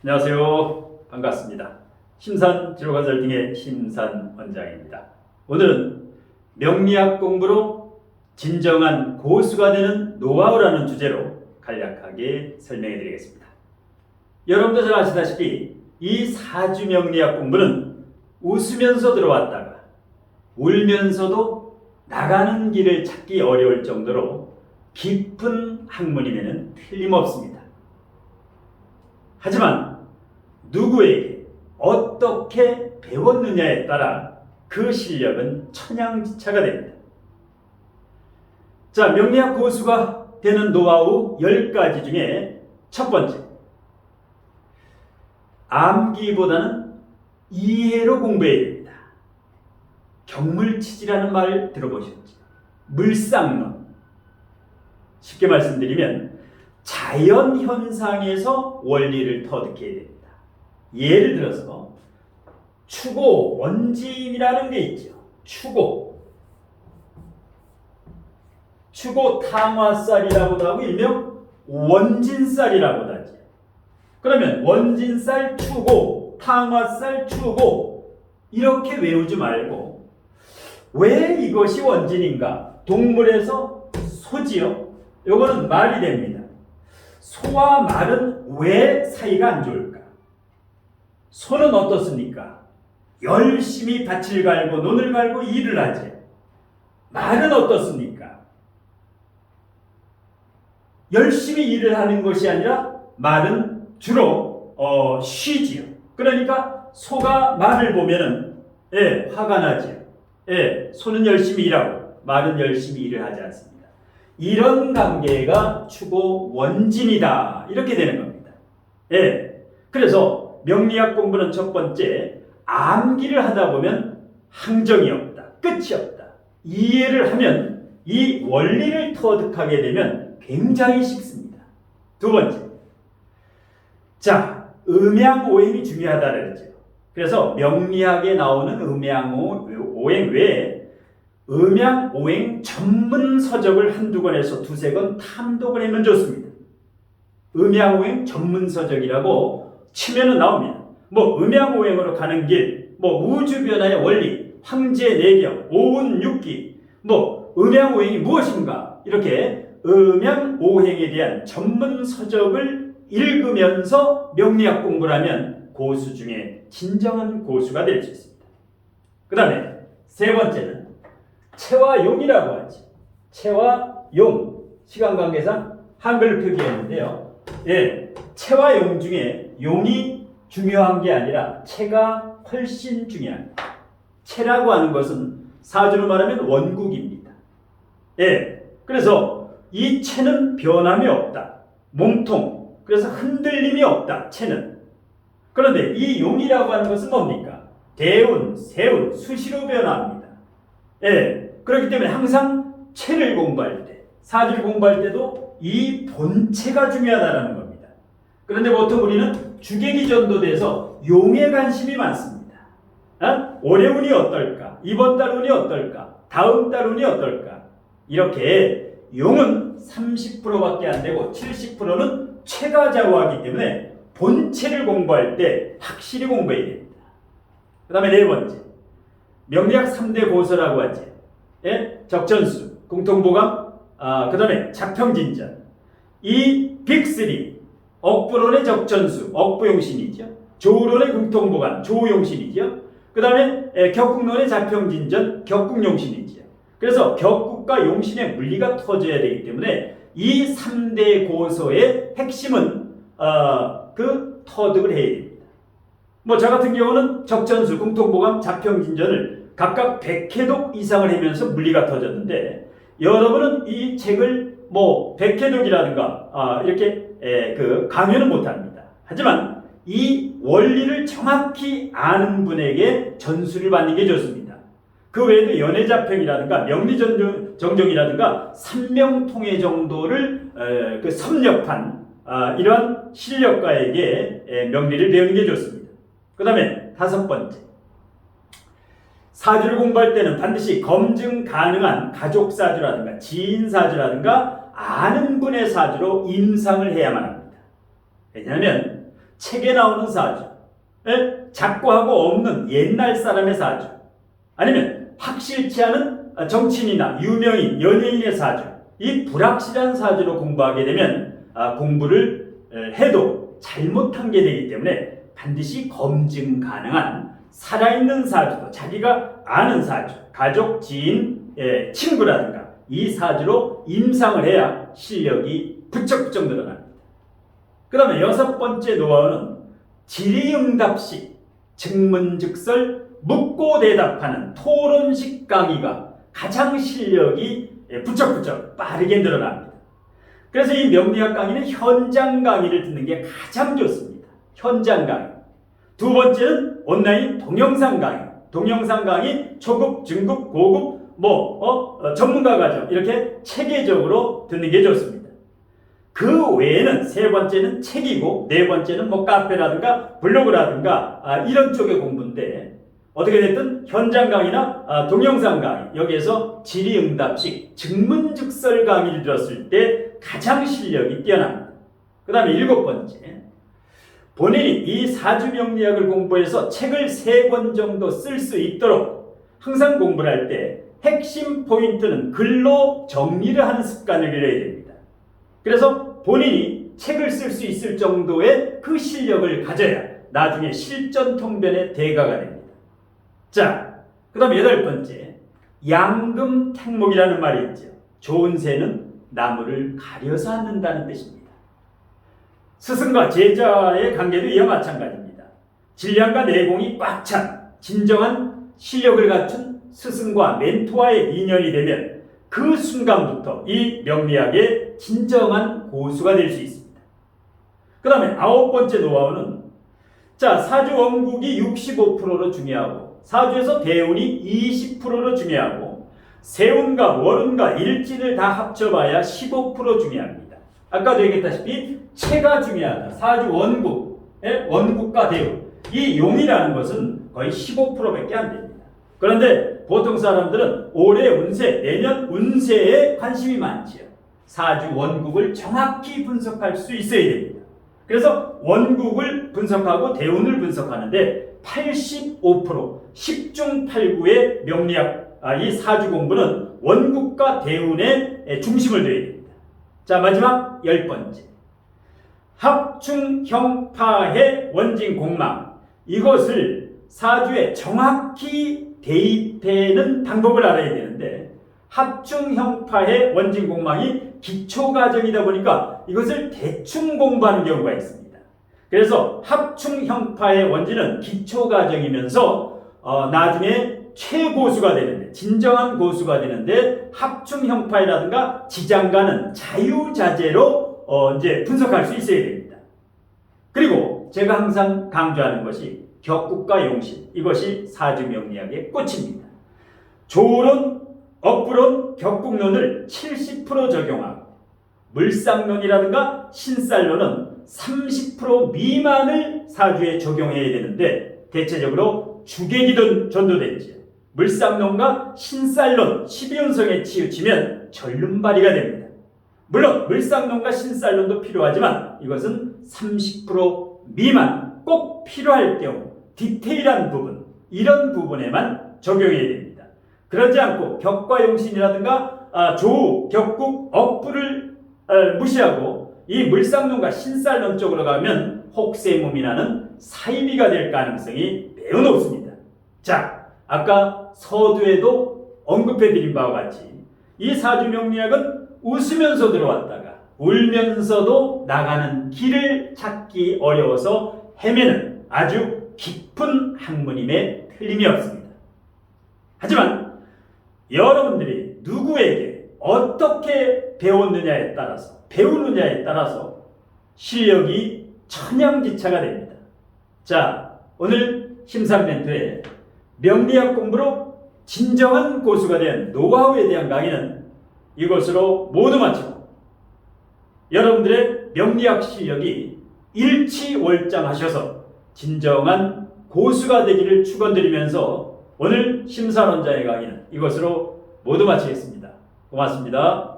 안녕하세요. 반갑습니다. 심산 진로건설팅의 심산 원장입니다. 오늘은 명리학 공부로 진정한 고수가 되는 노하우라는 주제로 간략하게 설명해 드리겠습니다. 여러분도 잘 아시다시피 이 사주 명리학 공부는 웃으면서 들어왔다가 울면서도 나가는 길을 찾기 어려울 정도로 깊은 학문임에는 틀림없습니다. 하지만 누구에게 어떻게 배웠느냐에 따라 그 실력은 천양지차가 됩니다. 자, 명리학 고수가 되는 노하우 10가지 중에 첫 번째, 암기보다는 이해로 공부해야 됩니다. 경물치지라는 말을 들어보셨죠? 물상론. 쉽게 말씀드리면 자연현상에서 원리를 터득해야 됩니다. 예를 들어서 추고 원진이라는 게 있죠. 추고 탕화쌀이라고도 하고 일명 원진쌀이라고도 하죠. 그러면 원진쌀 추고, 탕화쌀 추고 이렇게 외우지 말고 왜 이것이 원진인가? 동물에서 소지요. 요거는 말이 됩니다. 소와 말은 왜 사이가 안 좋을까? 소는 어떻습니까? 열심히 밭을 갈고 논을 갈고 일을 하지. 말은 어떻습니까? 열심히 일을 하는 것이 아니라 말은 주로 쉬지요. 그러니까 소가 말을 보면은 화가 나지요. 소는 열심히 일하고 말은 열심히 일을 하지 않습니다. 이런 관계가 추고 원진이다. 이렇게 되는 겁니다. 그래서 명리학 공부는 첫 번째, 암기를 하다 보면 항정이 없다. 끝이 없다. 이해를 하면 이 원리를 터득하게 되면 굉장히 쉽습니다. 두 번째, 자, 음양오행이 중요하다고 그랬죠. 그래서 명리학에 나오는 음양오행 외에 음양오행 전문 서적을 한두 권에서 두세 권 탐독을 하면 좋습니다. 음양오행 전문 서적이라고 치면은 나옵니다. 음양오행으로 가는 길, 우주변화의 원리, 황제 내경, 오운육기, 음양오행이 무엇인가, 이렇게 음양오행에 대한 전문 서적을 읽으면서 명리학 공부를 하면 고수 중에 진정한 고수가 될 수 있습니다. 그 다음에 세 번째는 체와 용이라고 하지. 체와 용, 시간 관계상 한글을 표기했는데요. 체와 용 중에 용이 중요한 게 아니라 체가 훨씬 중요합니다. 체라고 하는 것은 사주로 말하면 원국입니다. 그래서 이 체는 변함이 없다. 몸통, 그래서 흔들림이 없다. 체는. 그런데 이 용이라고 하는 것은 뭡니까? 대운, 세운, 수시로 변화합니다. 그렇기 때문에 항상 체를 공부할 때, 사주를 공부할 때도 이 본체가 중요하다는 겁니다. 그런데 보통 우리는 주객이 전도돼서 용에 관심이 많습니다. 올해 운이 어떨까? 이번 달 운이 어떨까? 다음 달 운이 어떨까? 이렇게 용은 30%밖에 안 되고 70%는 체가 좌우하기 때문에 본체를 공부할 때 확실히 공부해야 됩니다. 그 다음에 네 번째, 명리학 3대 고서라고 하지. 적전수, 공통보감, 그 다음에 자평진전. 이 빅3, 억부론의 적전수, 억부용신이죠. 조론의 공통보감, 조용신이죠. 그 다음에 격국론의 자평진전, 격국용신이죠. 그래서 격국과 용신의 물리가 터져야 되기 때문에 이 3대 고서의 핵심은 그 터득을 해야 됩니다. 저 같은 경우는 적전수, 공통보감, 자평진전을 각각 100회독 이상을 하면서 물리가 터졌는데, 여러분은 이 책을 100회독이라든가 이렇게 강요는 못합니다. 하지만 이 원리를 정확히 아는 분에게 전수를 받는 게 좋습니다. 그 외에도 연애자평이라든가 명리정정이라든가 삼명통해 정도를 섭렵한 이런 실력가에게 명리를 배우는 게 좋습니다. 그 다음에 다섯 번째, 사주를 공부할 때는 반드시 검증 가능한 가족사주라든가 지인사주라든가 아는 분의 사주로 임상을 해야만 합니다. 왜냐하면 책에 나오는 사주, 작고하고 없는 옛날 사람의 사주, 아니면 확실치 않은 정치인이나 유명인, 연예인의 사주, 이 불확실한 사주로 공부하게 되면 공부를 해도 잘못한 게 되기 때문에 반드시 검증 가능한 살아있는 사주도 자기가 아는 사주, 가족, 지인, 친구라든가 이 사주로 임상을 해야 실력이 부쩍부쩍 늘어납니다. 그 다음에 6번째 노하우는 질의응답식, 즉문즉설, 묻고 대답하는 토론식 강의가 가장 실력이 부쩍부쩍 빠르게 늘어납니다. 그래서 이 명리학 강의는 현장 강의를 듣는 게 가장 좋습니다. 현장 강의. 두 번째는 온라인 동영상 강의. 동영상 강의 초급, 중급, 고급, 전문가 과정 이렇게 체계적으로 듣는 게 좋습니다. 그 외에는 세 번째는 책이고 네 번째는 카페라든가 블로그라든가 이런 쪽의 공부인데 어떻게 됐든 현장 강의나 동영상 강의 여기에서 질의응답식 즉문즉설 강의를 들었을 때 가장 실력이 뛰어납니다. 그 다음에 7번째, 본인이 이 사주명리학을 공부해서 책을 3권 정도 쓸 수 있도록 항상 공부를 할 때 핵심 포인트는 글로 정리를 하는 습관을 들여야 됩니다. 그래서 본인이 책을 쓸 수 있을 정도의 그 실력을 가져야 나중에 실전 통변의 대가가 됩니다. 자, 그 다음 8번째, 양금택목이라는 말이 있죠. 좋은 새는 나무를 가려서 앉는다는 뜻입니다. 스승과 제자의 관계도 이와 마찬가지입니다. 질량과 내공이 꽉 찬 진정한 실력을 갖춘 스승과 멘토와의 인연이 되면 그 순간부터 이 명리학의 진정한 고수가 될 수 있습니다. 그 다음에 9번째 노하우는 사주 원국이 65%로 중요하고 사주에서 대운이 20%로 중요하고 세운과 월운과 일진을 다 합쳐봐야 15% 중요합니다. 아까도 얘기했다시피 체가 중요하다. 사주 원국, 원국과 대운. 이 용이라는 것은 거의 15%밖에 안 됩니다. 그런데 보통 사람들은 올해 운세, 내년 운세에 관심이 많지요. 사주 원국을 정확히 분석할 수 있어야 됩니다. 그래서 원국을 분석하고 대운을 분석하는데 85%, 10중 8구의 명리학, 이 사주 공부는 원국과 대운에 중심을 둬야 됩니다. 자, 마지막 10번째. 합충형파해 원진공망. 이것을 사주에 정확히 대입하는 방법을 알아야 되는데 합충형파해 원진공망이 기초과정이다 보니까 이것을 대충 공부하는 경우가 있습니다. 그래서 합충형파의 원진은 기초과정이면서 나중에 최고수가 되는데 진정한 고수가 되는데 합충형파라든가 지장가는 자유자재로 이제 분석할 수 있어야 됩니다. 그리고 제가 항상 강조하는 것이 격국과 용신, 이것이 사주명리학의 꽃입니다. 조론, 업부론, 격국론을 70% 적용하고 물상론이라든가 신살론은 30% 미만을 사주에 적용해야 되는데 대체적으로 주객이 전도되지요. 물상론과 신살론, 12운성에 치우치면 절름발이가 됩니다. 물론 물상론과 신살론도 필요하지만 이것은 30% 미만 꼭 필요할 경우 디테일한 부분, 이런 부분에만 적용해야 됩니다. 그러지 않고 격과 용신이라든가 조우, 격국, 억부를 무시하고 이 물상론과 신살론 쪽으로 가면 혹세무민하는 사이비가 될 가능성이 매우 높습니다. 자, 아까 서두에도 언급해드린 바와 같이 이 사주명리학은 웃으면서 들어왔다가 울면서도 나가는 길을 찾기 어려워서 헤매는 아주 깊은 학문임에 틀림이 없습니다. 하지만 여러분들이 누구에게 어떻게 배우느냐에 따라서 실력이 천양지차가 됩니다. 자, 오늘 심사멘토의 명리학 공부로 진정한 고수가 된 노하우에 대한 강의는 이것으로 모두 마치고 여러분들의 명리학 실력이 일치월장하셔서 진정한 고수가 되기를 축원드리면서 오늘 심사론자의 강의는 이것으로 모두 마치겠습니다. 고맙습니다.